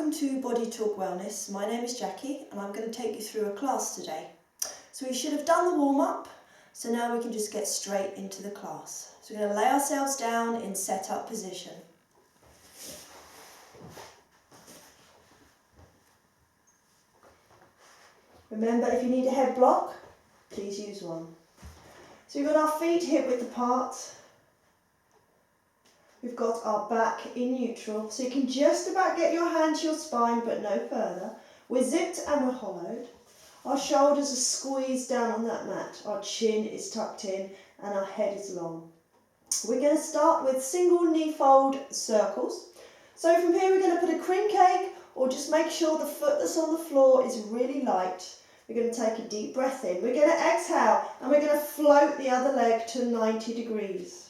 Welcome to Body Talk Wellness. My name is Jackie and I'm going to take you through a class today. So we should have done the warm-up, so now we can just get straight into the class. So we're going to lay ourselves down in set-up position. Remember, if you need a head block, please use one. So we've got our feet hip-width apart. We've got our back in neutral, so you can just about get your hand to your spine, but no further. We're zipped and we're hollowed. Our shoulders are squeezed down on that mat. Our chin is tucked in and our head is long. We're going to start with single knee fold circles. So from here we're going to put a cream cake, or just make sure the foot that's on the floor is really light. We're going to take a deep breath in. We're going to exhale and we're going to float the other leg to 90 degrees.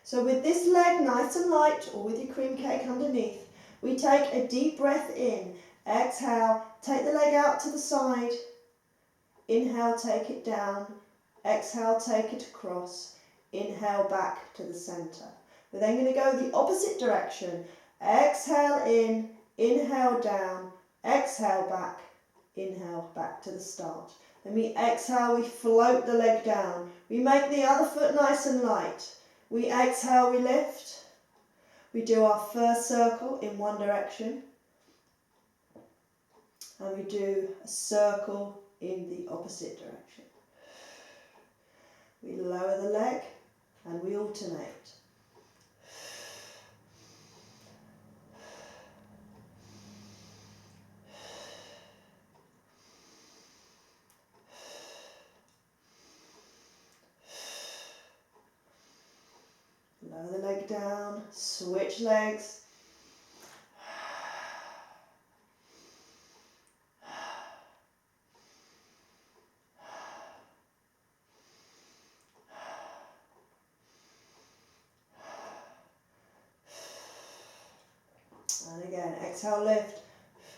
So with this leg nice and light, or with your cream cake underneath, we take a deep breath in. Exhale, take the leg out to the side. Inhale, take it down. Exhale, take it across. Inhale, back to the centre. We're then going to go the opposite direction. Exhale in, inhale down, exhale back, inhale back to the start. Then we exhale, we float the leg down. We make the other foot nice and light. We exhale, we lift. We do our first circle in one direction. And we do a circle in the opposite direction. We lower the leg and we alternate. Lower the leg down, switch legs. And again, exhale, lift.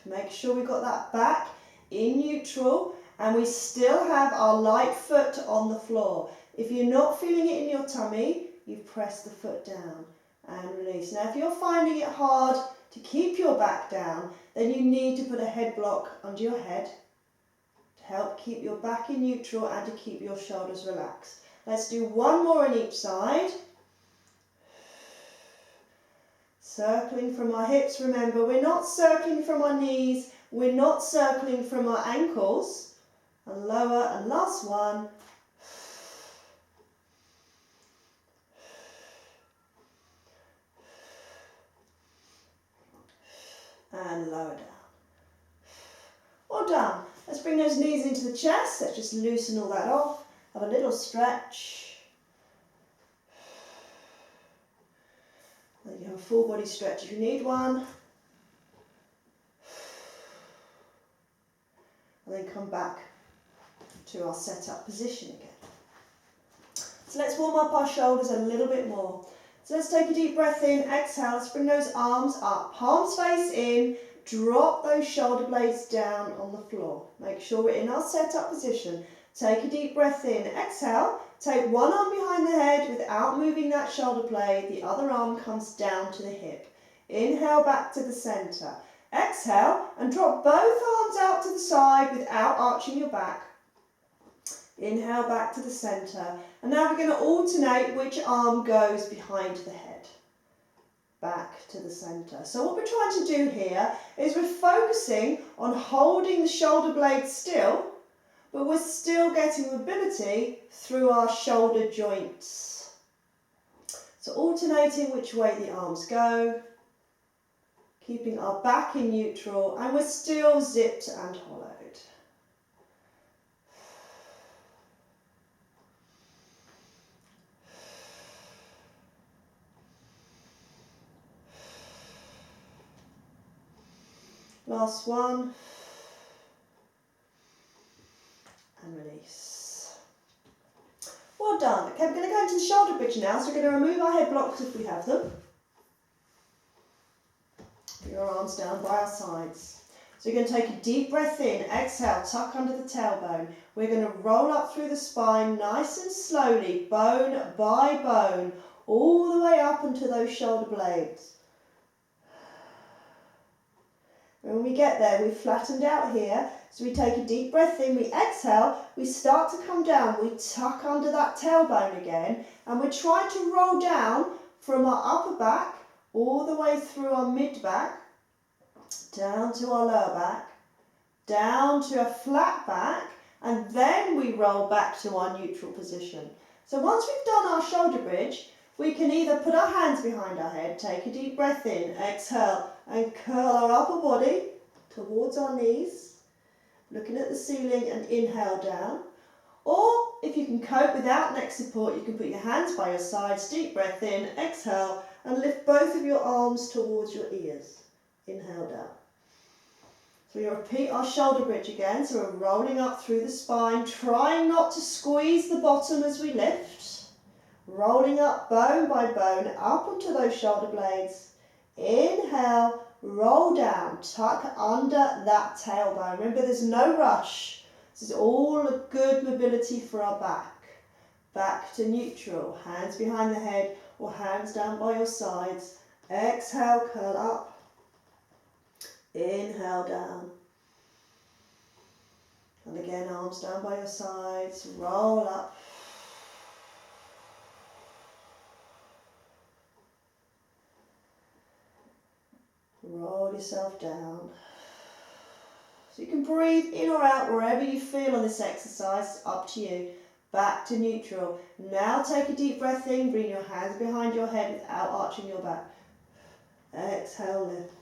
Make sure we've got that back in neutral and we still have our light foot on the floor. If you're not feeling it in your tummy, you press the foot down and release. Now if you're finding it hard to keep your back down, then you need to put a head block under your head to help keep your back in neutral and to keep your shoulders relaxed. Let's do one more on each side. Circling from our hips. Remember, we're not circling from our knees, we're not circling from our ankles. And lower, and last one. And lower down. All done. Let's bring those knees into the chest. Let's just loosen all that off. Have a little stretch. Then you have a full body stretch if you need one. And then come back to our set-up position again. So let's warm up our shoulders a little bit more. So let's take a deep breath in, exhale, let's bring those arms up, palms face in, drop those shoulder blades down on the floor. Make sure we're in our set-up position. Take a deep breath in, exhale, take one arm behind the head without moving that shoulder blade, the other arm comes down to the hip. Inhale back to the centre. Exhale and drop both arms out to the side without arching your back. Inhale back to the centre. And now we're going to alternate which arm goes behind the head. Back to the centre. So what we're trying to do here is we're focusing on holding the shoulder blade still, but we're still getting mobility through our shoulder joints. So alternating which way the arms go, keeping our back in neutral, and we're still zipped and hollowed. Last one. And release. Well done. Okay, we're going to go into the shoulder bridge now, so we're going to remove our head blocks if we have them. Put your arms down by our sides. So you're going to take a deep breath in, exhale, tuck under the tailbone. We're going to roll up through the spine nice and slowly, bone by bone, all the way up into those shoulder blades. When we get there, we've flattened out here. So we take a deep breath in, we exhale, we start to come down, we tuck under that tailbone again, and we're trying to roll down from our upper back all the way through our mid back, down to our lower back, down to a flat back, and then we roll back to our neutral position. So once we've done our shoulder bridge, we can either put our hands behind our head, take a deep breath in, exhale, and curl our upper body towards our knees, looking at the ceiling and inhale down. Or if you can cope without neck support, you can put your hands by your sides, deep breath in, exhale, and lift both of your arms towards your ears. Inhale down. So we repeat our shoulder bridge again, so we're rolling up through the spine, trying not to squeeze the bottom as we lift. Rolling up bone by bone, up onto those shoulder blades. Inhale. Roll down, tuck under that tailbone. Remember, there's no rush. This is all a good mobility for our back. Back to neutral, hands behind the head or hands down by your sides. Exhale, curl up. Inhale down. And again, arms down by your sides, roll up. Roll yourself down. So you can breathe in or out wherever you feel on this exercise, it's up to you. Back to neutral. Now take a deep breath in, bring your hands behind your head without arching your back. Exhale, lift.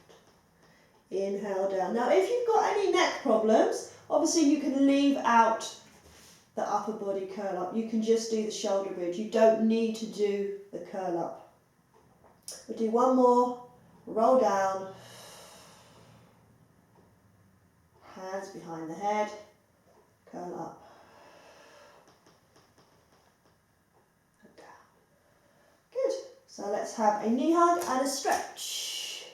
Inhale down. Now if you've got any neck problems, obviously you can leave out the upper body curl up. You can just do the shoulder bridge. You don't need to do the curl up. We'll do one more. Roll down, hands behind the head, curl up, and down. Good. So let's have a knee hug and a stretch.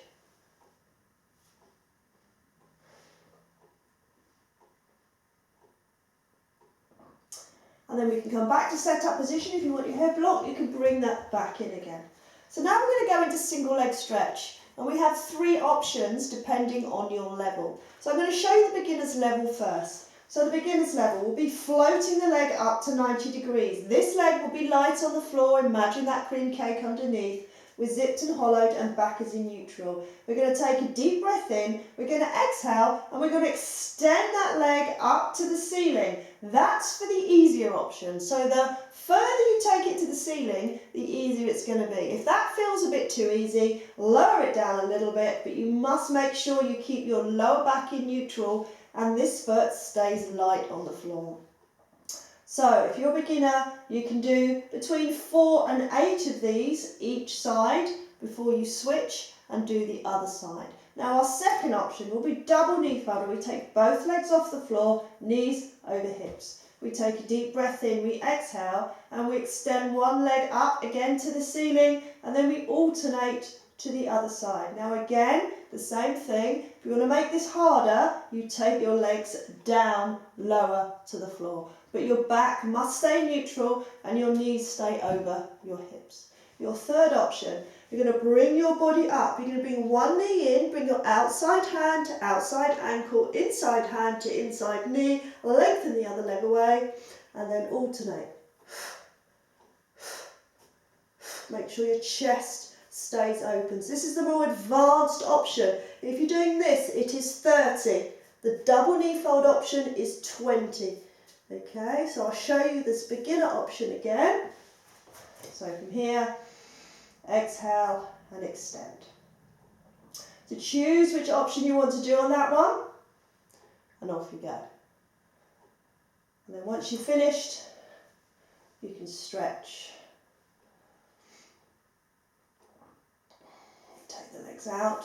And then we can come back to set up position. If you want your hip block, you can bring that back in again. So now we're going to go into single leg stretch. And we have 3 options depending on your level. So I'm going to show you the beginner's level first. So the beginner's level will be floating the leg up to 90 degrees. This leg will be light on the floor. Imagine that cream cake underneath. We're zipped and hollowed and back is in neutral. We're going to take a deep breath in. We're going to exhale and we're going to extend that leg up to the ceiling. That's for the easier option. So the further you take it to the ceiling, the easier it's going to be. If that feels a bit too easy, lower it down a little bit, but you must make sure you keep your lower back in neutral and this foot stays light on the floor. So if you're a beginner, you can do between 4 and 8 of these each side before you switch and do the other side. Now our second option will be double knee fold. We take both legs off the floor, knees over hips. We take a deep breath in, we exhale, and we extend one leg up again to the ceiling, and then we alternate to the other side. Now again, the same thing. If you want to make this harder, you take your legs down lower to the floor. But your back must stay neutral and your knees stay over your hips. Your third option, you're going to bring your body up. You're going to bring one knee in, bring your outside hand to outside ankle, inside hand to inside knee, lengthen the other leg away, and then alternate. Make sure your chest stays open. So this is the more advanced option. If you're doing this, it is 30. The double knee fold option is 20. Okay, so I'll show you this beginner option again. So from here, exhale and extend. So choose which option you want to do on that one, and off you go. And then once you've finished, you can stretch. Take the legs out.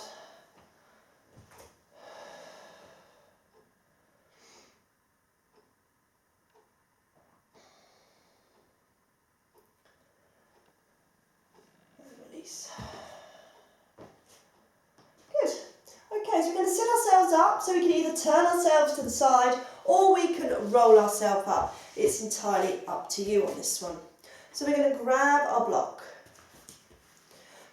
Release. Good. Okay, so we're going to sit ourselves up, so we can either turn ourselves to the side or we can roll ourselves up. It's entirely up to you on this one. So we're going to grab our block.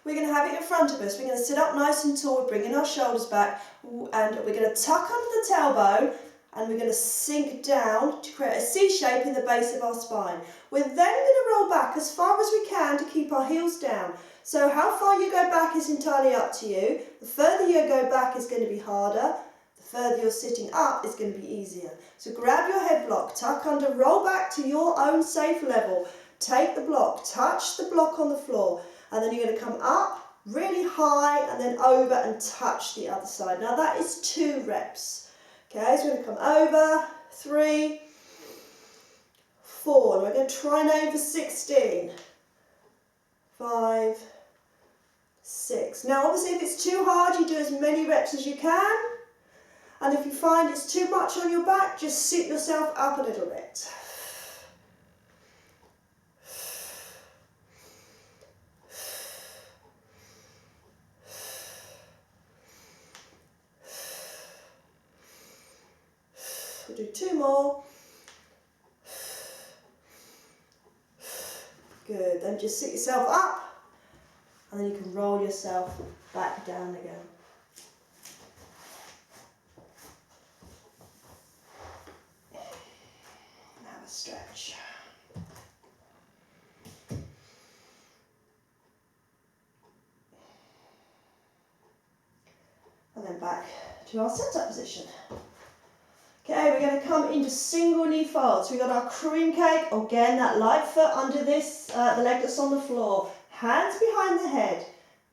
we're going to have it in front of us. We're going to sit up nice and tall, we're bringing our shoulders back, and we're going to tuck under the tailbone, and we're going to sink down to create a C shape in the base of our spine. We're then going to roll back as far as we can to keep our heels down. So how far you go back is entirely up to you. The further you go back is going to be harder. The further you're sitting up is going to be easier. So grab your head block, tuck under, roll back to your own safe level. Take the block, touch the block on the floor, and then you're going to come up really high and then over and touch the other side. Now that is 2 reps. Okay, so we're going to come over, 3, 4, and we're going to try and aim for 16, 5, 6. Now obviously if it's too hard, you do as many reps as you can, and if you find it's too much on your back, just sit yourself up a little bit. We'll do 2 more. Good, then just sit yourself up and then you can roll yourself back down again. And have a stretch. And then back to our set-up position. Okay, we're going to come into single knee folds. We've got our cream cake, again that light foot under this, the leg that's on the floor. Hands behind the head.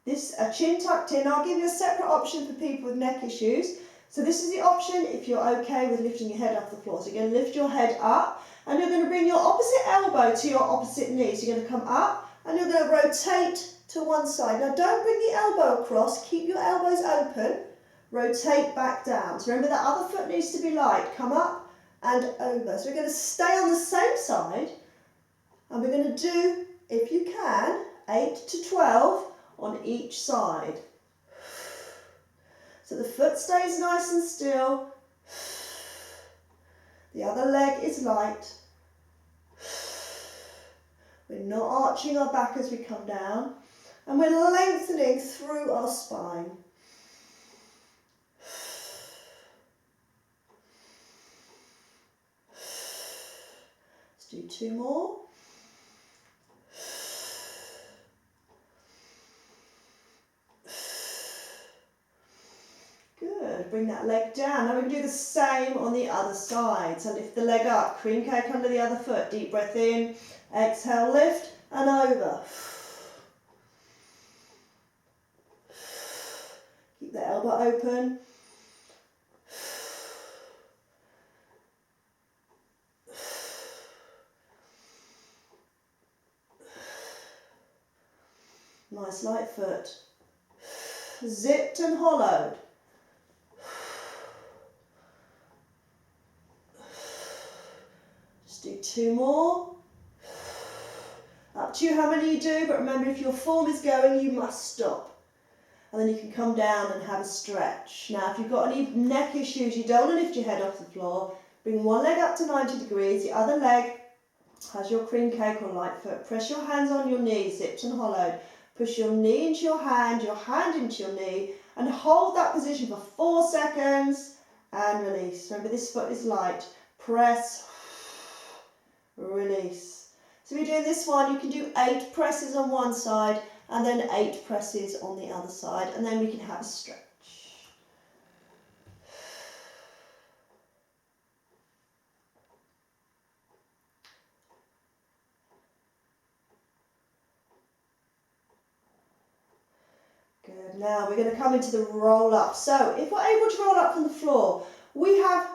This chin tucked in. I'll give you a separate option for people with neck issues. So this is the option if you're okay with lifting your head off the floor. So you're going to lift your head up and you're going to bring your opposite elbow to your opposite knee. So you're going to come up and you're going to rotate to one side. Now don't bring the elbow across, keep your elbows open. Rotate back down. So remember that other foot needs to be light. Come up and over. So we're going to stay on the same side and we're going to do, if you can, 8 to 12 on each side. So the foot stays nice and still. The other leg is light. We're not arching our back as we come down. And we're lengthening through our spine. Do 2 more. Good, bring that leg down. Now we can do the same on the other side. So lift the leg up, cream cake under the other foot. Deep breath in, exhale, lift and over. Keep the elbow open. Nice light foot. Zipped and hollowed. Just do 2 more. Up to you how many you do, but remember if your form is going, you must stop. And then you can come down and have a stretch. Now if you've got any neck issues, you don't want to lift your head off the floor, bring one leg up to 90 degrees, the other leg has your cream cake or light foot. Press your hands on your knees, zipped and hollowed. Push your knee into your hand into your knee, and hold that position for 4 seconds and release. Remember this foot is light. Press, release. So if you're doing this one, you can do 8 presses on one side and then 8 presses on the other side, and then we can have a stretch. Good. Now we're going to come into the roll up. So if we're able to roll up from the floor, we have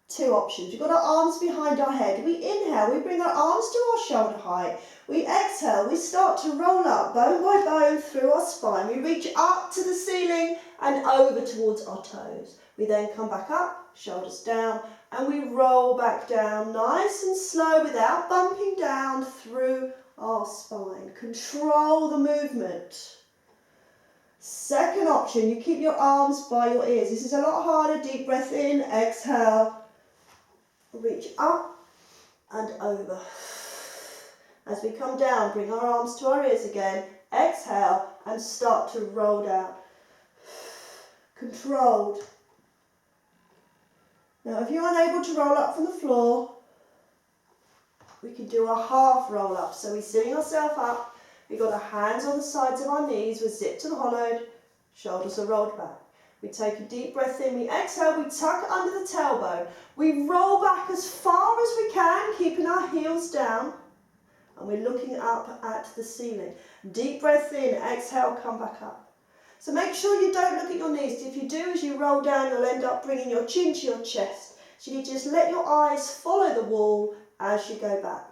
2 options. We've got our arms behind our head. We inhale, we bring our arms to our shoulder height. We exhale, we start to roll up bone by bone through our spine. We reach up to the ceiling and over towards our toes. We then come back up, shoulders down, and we roll back down nice and slow without bumping down through our spine. Control the movement. Second option, you keep your arms by your ears. This is a lot harder. Deep breath in, exhale, reach up and over. As we come down, bring our arms to our ears again. exhale, and start to roll down. Controlled. Now if you're unable to roll up from the floor, we can do a half roll up. So we're sitting ourselves up, we've got our hands on the sides of our knees, we're zipped and hollowed, shoulders are rolled back. We take a deep breath in, we exhale, we tuck it under the tailbone. We roll back as far as we can, keeping our heels down, and we're looking up at the ceiling. Deep breath in, exhale, come back up. So make sure you don't look at your knees. If you do, as you roll down, you'll end up bringing your chin to your chest. So you just let your eyes follow the wall as you go back.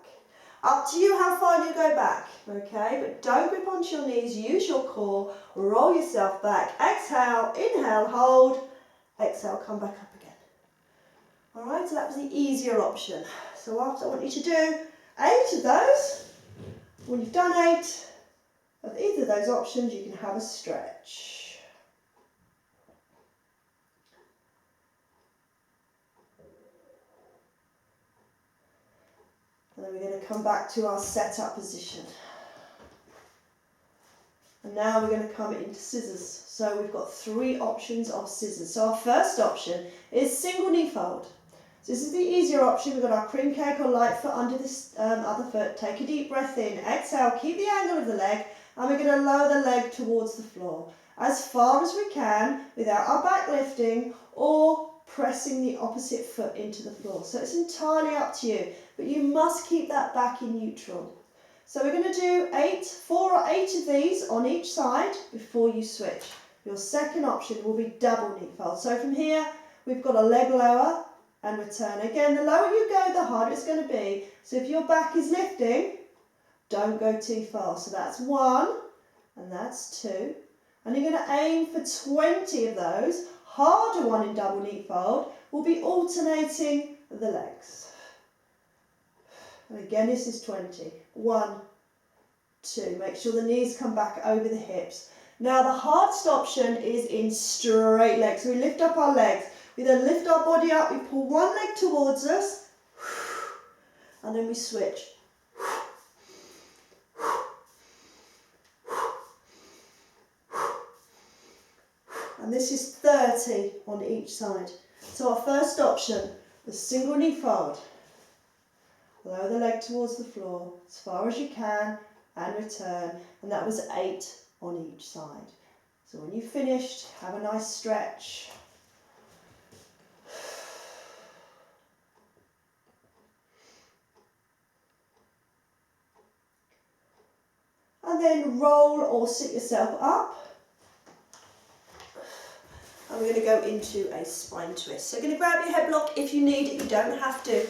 Up to you how far you go back, okay? But don't grip onto your knees, use your core, roll yourself back. Exhale, inhale, hold. Exhale, come back up again. All right, so that was the easier option. So after, I want you to do 8 of those. When you've done 8 of either of those options, you can have a stretch. And then we're going to come back to our set-up position. And now we're going to come into scissors. So we've got 3 options of scissors. So our first option is single knee fold. So this is the easier option. We've got our cream cake or light foot under this other foot. Take a deep breath in. Exhale, keep the angle of the leg. And we're going to lower the leg towards the floor as far as we can without our back lifting or pressing the opposite foot into the floor. So it's entirely up to you, but you must keep that back in neutral. So we're going to do 4 or 8 of these on each side before you switch. Your second option will be double knee fold. So from here, we've got a leg lower and return. Again, the lower you go, the harder it's going to be. So if your back is lifting, don't go too far. So that's 1 and that's 2. And you're going to aim for 20 of those. Harder one in double knee fold will be alternating the legs. And again, this is 20. 1, 2. Make sure the knees come back over the hips. Now the hardest option is in straight legs. So we lift up our legs. We then lift our body up. We pull one leg towards us. And then we switch. And this is 30 on each side. So our first option, the single knee fold. Lower the leg towards the floor as far as you can and return. And that was 8 on each side. So when you've finished, have a nice stretch. And then roll or sit yourself up. And we're going to go into a spine twist. So you're going to grab your head block if you need it, you don't have to.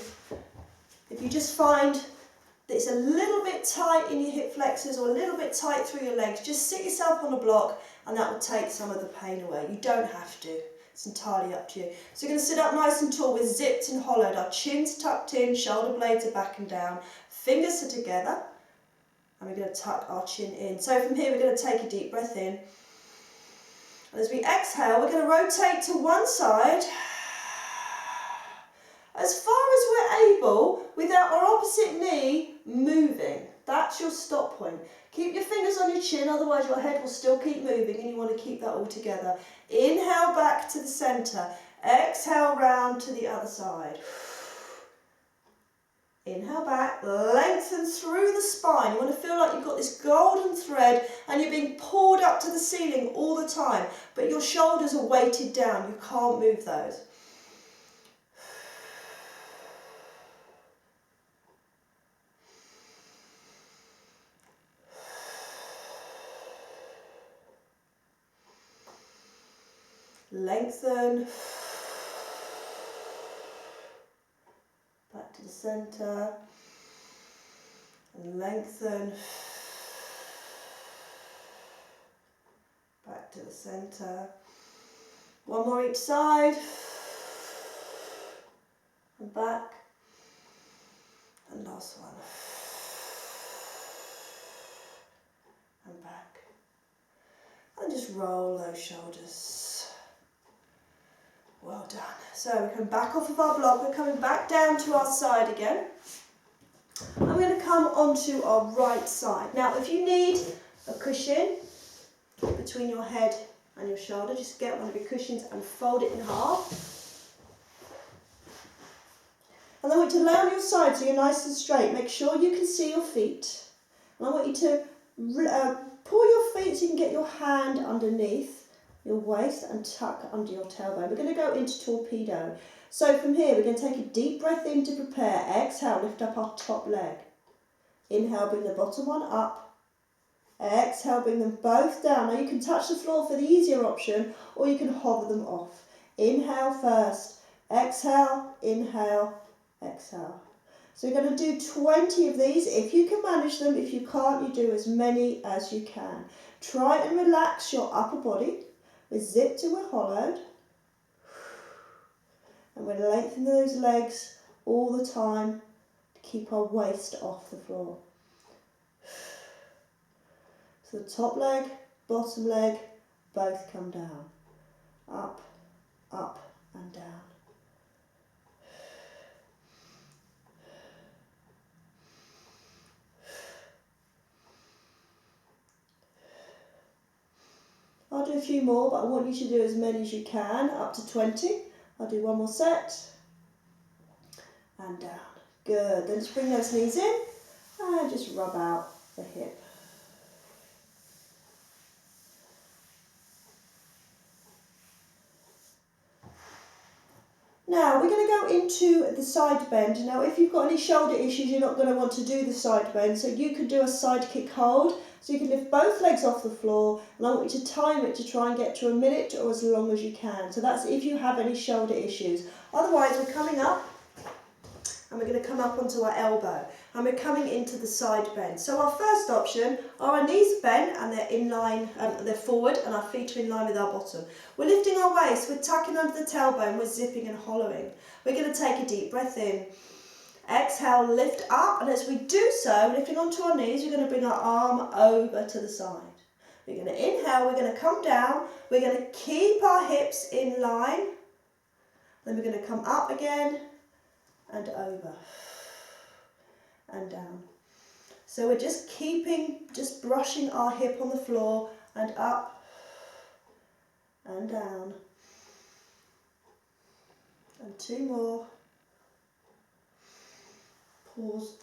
If you just find that it's a little bit tight in your hip flexors or a little bit tight through your legs, just sit yourself on a block and that will take some of the pain away. You don't have to. It's entirely up to you. So you're going to sit up nice and tall. We're zipped and hollowed. Our chin's tucked in, shoulder blades are back and down. Fingers are together. And we're going to tuck our chin in. So from here we're going to take a deep breath in. And as we exhale, we're going to rotate to one side as far as we're able without our opposite knee moving. That's your stop point. Keep your fingers on your chin, otherwise your head will still keep moving and you want to keep that all together. Inhale back to the centre. Exhale round to the other side. Inhale back, lengthen through the spine. You want to feel like you've got this golden thread and you're being pulled up to the ceiling all the time, but your shoulders are weighted down. You can't move those. Lengthen. Back to the centre. And lengthen. Back to the centre. One more each side. And back. And last one. And back. And just roll those shoulders. Well done. So we come back off of our block, we're coming back down to our side again. I'm going to come onto our right side. Now if you need a cushion between your head and your shoulder. Just get one of your cushions and fold it in half. And I want you to lay on your side so you're nice and straight. Make sure you can see your feet. And I want you to pull your feet so you can get your hand underneath your waist and tuck under your tailbone. We're going to go into Torpedo. So from here, we're going to take a deep breath in to prepare. Exhale, lift up our top leg. Inhale, bring the bottom one up. Exhale, bring them both down. Now you can touch the floor for the easier option, or you can hover them off. Inhale first. Exhale, inhale, exhale. So we're going to do 20 of these if you can manage them. If you can't, you do as many as you can. Try and relax your upper body. We're zipped and we're hollowed. And we're lengthening those legs all the time to keep our waist off the floor. So the top leg, bottom leg, both come down. Up, up and down. I'll do a few more, but I want you to do as many as you can, up to 20. I'll do one more set. And down. Good. Then just bring those knees in and just rub out the hip. Now we're going to go into the side bend. Now if you've got any shoulder issues, you're not going to want to do the side bend, so you can do a side kick hold. So you can lift both legs off the floor, and I want you to time it to try and get to a minute or as long as you can. So that's if you have any shoulder issues. Otherwise we're coming up and we're going to come up onto our elbow and we're coming into the side bend. So our first option are our knees bent and they're in line, they're forward, and our feet are in line with our bottom. We're lifting our waist, we're tucking under the tailbone, we're zipping and hollowing. We're going to take a deep breath in. Exhale, lift up, and as we do so, lifting onto our knees, we're going to bring our arm over to the side. We're going to inhale, we're going to come down, we're going to keep our hips in line, then we're going to come up again and over and down. So we're just brushing our hip on the floor and up and down. And two more. Pause